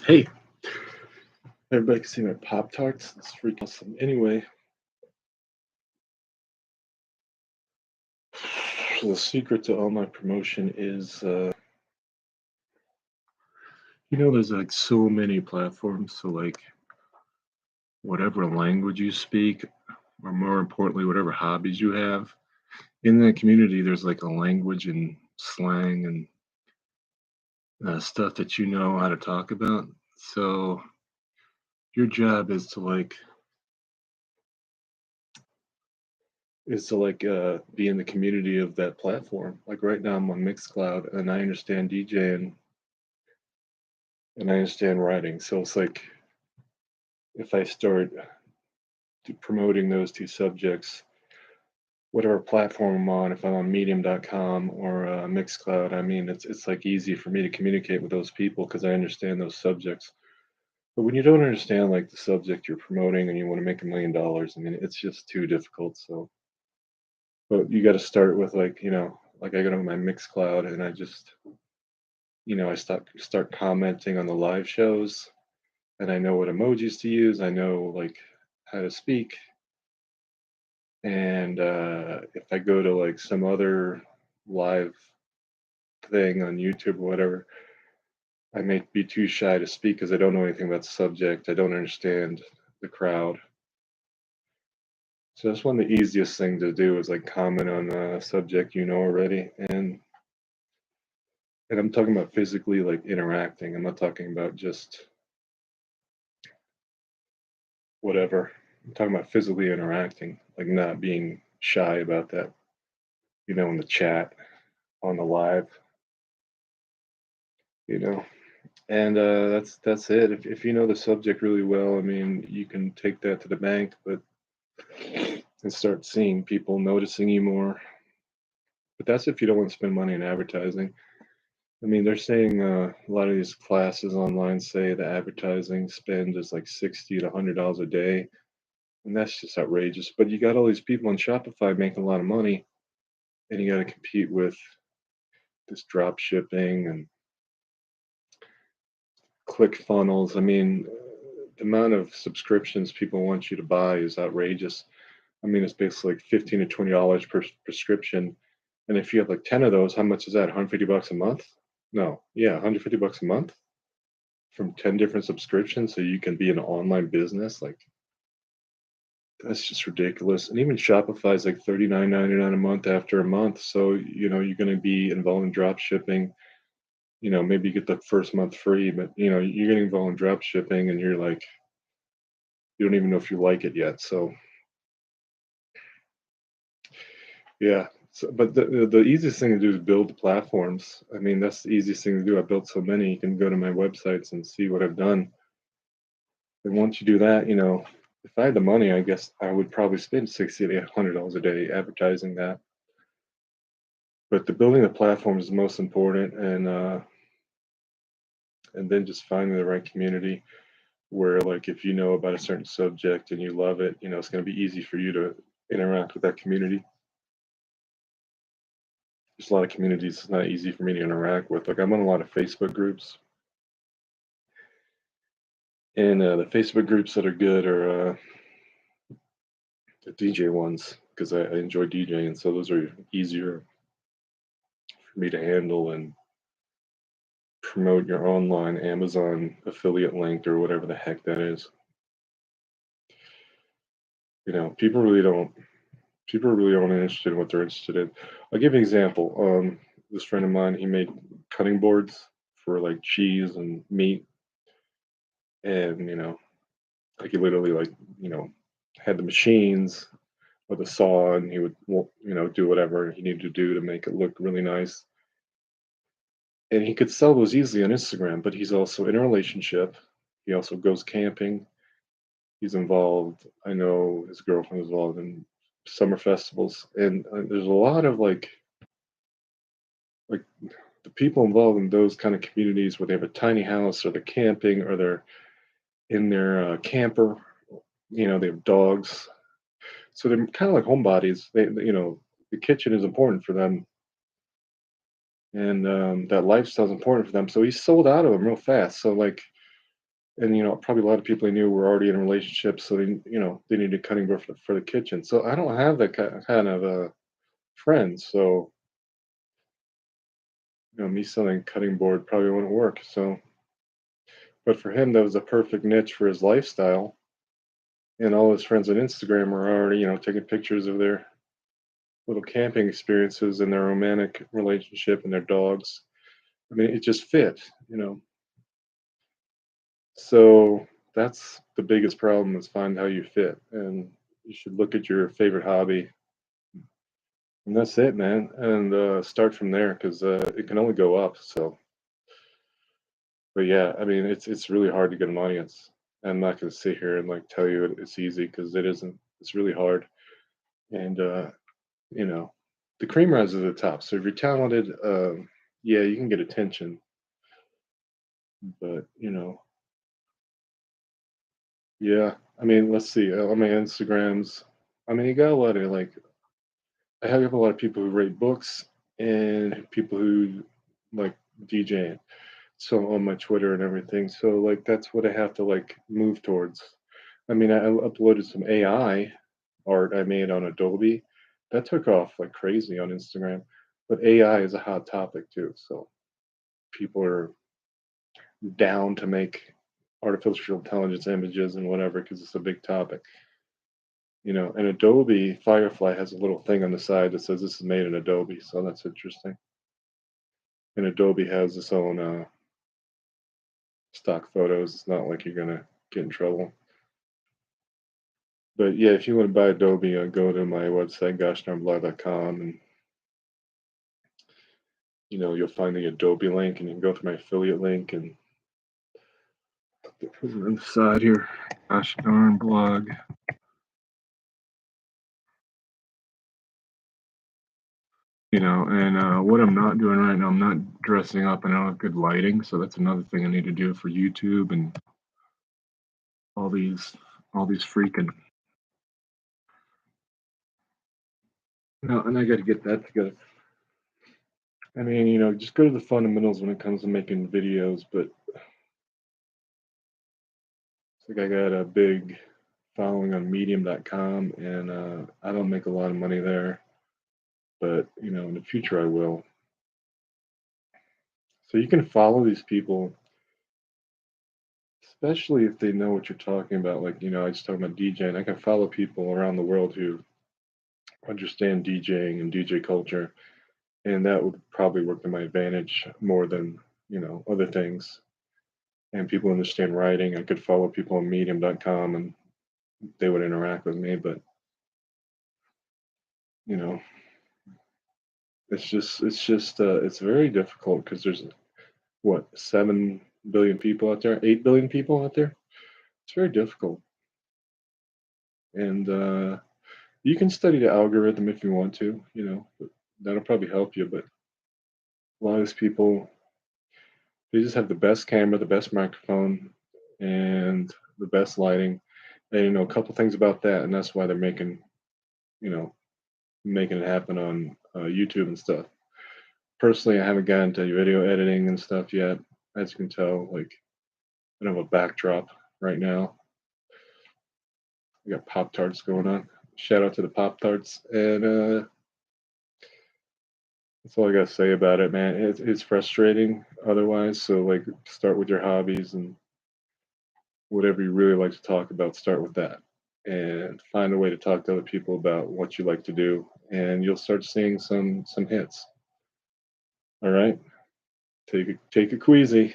Hey, everybody can see my Pop Tarts. It's freaking awesome. Anyway, the secret to all my promotion is, there's like so many platforms. So, like, whatever language you speak, or more importantly, whatever hobbies you have, in the community, there's like a language and slang and stuff that you know how to talk about. So, your job is to be in the community of that platform. Like right now I'm on Mixcloud and I understand DJing and I understand writing. So it's like if I start promoting those two subjects, whatever platform I'm on, if I'm on Medium.com or Mixcloud, I mean it's like easy for me to communicate with those people because I understand those subjects. But when you don't understand like the subject you're promoting and you want to make $1 million, I mean it's just too difficult. So, but you got to start with like I go to my Mixcloud and I just I start commenting on the live shows and I know what emojis to use. I know like how to speak. And if I go to like some other live thing on YouTube or whatever, I may be too shy to speak because I don't know anything about the subject. I don't understand the crowd. So that's one of the easiest thing to do is like comment on a subject you know already. And I'm talking about physically like interacting. I'm not talking about just whatever. I'm talking about physically interacting, like not being shy about that, in the chat, on the live, you know. And that's it. If you know the subject really well, I mean, you can take that to the bank, but and start seeing people noticing you more. But that's if you don't want to spend money in advertising. I mean, they're saying a lot of these classes online say the advertising spend is like $60 to $100 a day, and that's just outrageous. But you got all these people on Shopify making a lot of money, and you got to compete with this drop shipping and click funnels. I mean, the amount of subscriptions people want you to buy is outrageous. I mean, it's basically like $15 to $20 per prescription. And if you have like 10 of those, how much is that? $150 a month? No, yeah, $150 a month from 10 different subscriptions. So you can be an online business. Like, that's just ridiculous. And even Shopify is like $39.99 a month after a month. So, you're going to be involved in drop shipping. Maybe you get the first month free, but you're getting involved in drop shipping and you're like, you don't even know if you like it yet. So yeah. So, but the easiest thing to do is build the platforms. I mean, that's the easiest thing to do. I built so many. You can go to my websites and see what I've done. And once you do that, if I had the money, I guess I would probably spend $60 to $100 a day advertising that. But the building the platform is the most important, and then just finding the right community where, like, if you know about a certain subject and you love it, it's going to be easy for you to interact with that community. There's a lot of communities it's not easy for me to interact with. Like, I'm on a lot of Facebook groups, and the Facebook groups that are good are the DJ ones because I enjoy DJing, so those are easier for me to handle and promote your online Amazon affiliate link or whatever the heck that is. People really don't. People really aren't interested in what they're interested in. I'll give you an example. This friend of mine, he made cutting boards for like cheese and meat, and like he literally had the machines with a saw, and he would do whatever he needed to do to make it look really nice. And he could sell those easily on Instagram, but he's also in a relationship. He also goes camping. He's involved. I know his girlfriend is involved in summer festivals, and there's a lot of like the people involved in those kind of communities where they have a tiny house or they're camping or they're in their camper. They have dogs, so they're kind of like homebodies. The kitchen is important for them, and that lifestyle is important for them. So he sold out of them real fast. So like And probably a lot of people I knew were already in relationships, so they needed a cutting board for the kitchen. So I don't have that kind of friends. So me selling cutting board probably wouldn't work. So, but for him, that was a perfect niche for his lifestyle. And all his friends on Instagram are already taking pictures of their little camping experiences and their romantic relationship and their dogs. I mean, it just fit, you know. So that's the biggest problem is find how you fit, and you should look at your favorite hobby, and that's it, man. And start from there because it can only go up. So, but yeah, I mean, it's really hard to get an audience. I'm not going to sit here and like tell you it's easy because it isn't. It's really hard, and you know, the cream rises to the top. So if you're talented, yeah, you can get attention, but yeah. I mean, let's see. On my Instagrams, I mean, you got a lot of like I have a lot of people who rate books and people who like DJing. So on my Twitter and everything. So like that's what I have to like move towards. I mean, I uploaded some AI art I made on Adobe. That took off like crazy on Instagram. But AI is a hot topic too. So people are down to make artificial intelligence images and whatever because it's a big topic. And Adobe Firefly has a little thing on the side that says this is made in Adobe, so that's interesting. And Adobe has its own stock photos. It's not like you're gonna get in trouble. But yeah, if you want to buy Adobe, go to my website GoshDarnBlog.com, and you'll find the Adobe link, and you can go through my affiliate link and put it on the side here. GoshDarnBlog. And what I'm not doing right now, I'm not dressing up, and I don't have good lighting, so that's another thing I need to do for YouTube and all these freaking. No, and I got to get that together. I mean, just go to the fundamentals when it comes to making videos, but it's like I got a big following on medium.com, and I don't make a lot of money there, but in the future I will. So you can follow these people, especially if they know what you're talking about. Like, I just talking about DJing. I can follow people around the world who understand DJing and DJ culture, and that would probably work to my advantage more than other things. And people understand writing. I could follow people on medium.com and they would interact with me, but you know it's very difficult because there's what 7 billion people out there, 8 billion people out there. It's very difficult, and you can study the algorithm if you want to, but that'll probably help you. But a lot of these people, they just have the best camera, the best microphone, and the best lighting. And a couple things about that, and that's why they're you know making it happen on YouTube and stuff. Personally, I haven't gotten into video editing and stuff yet. As you can tell, like I don't have a backdrop right now. We got Pop Tarts going on. Shout out to the Pop Tarts, and that's all I gotta say about it, man. It's frustrating otherwise. So like, start with your hobbies and whatever you really like to talk about. Start with that, and find a way to talk to other people about what you like to do, and you'll start seeing some hits. All right, take it queasy.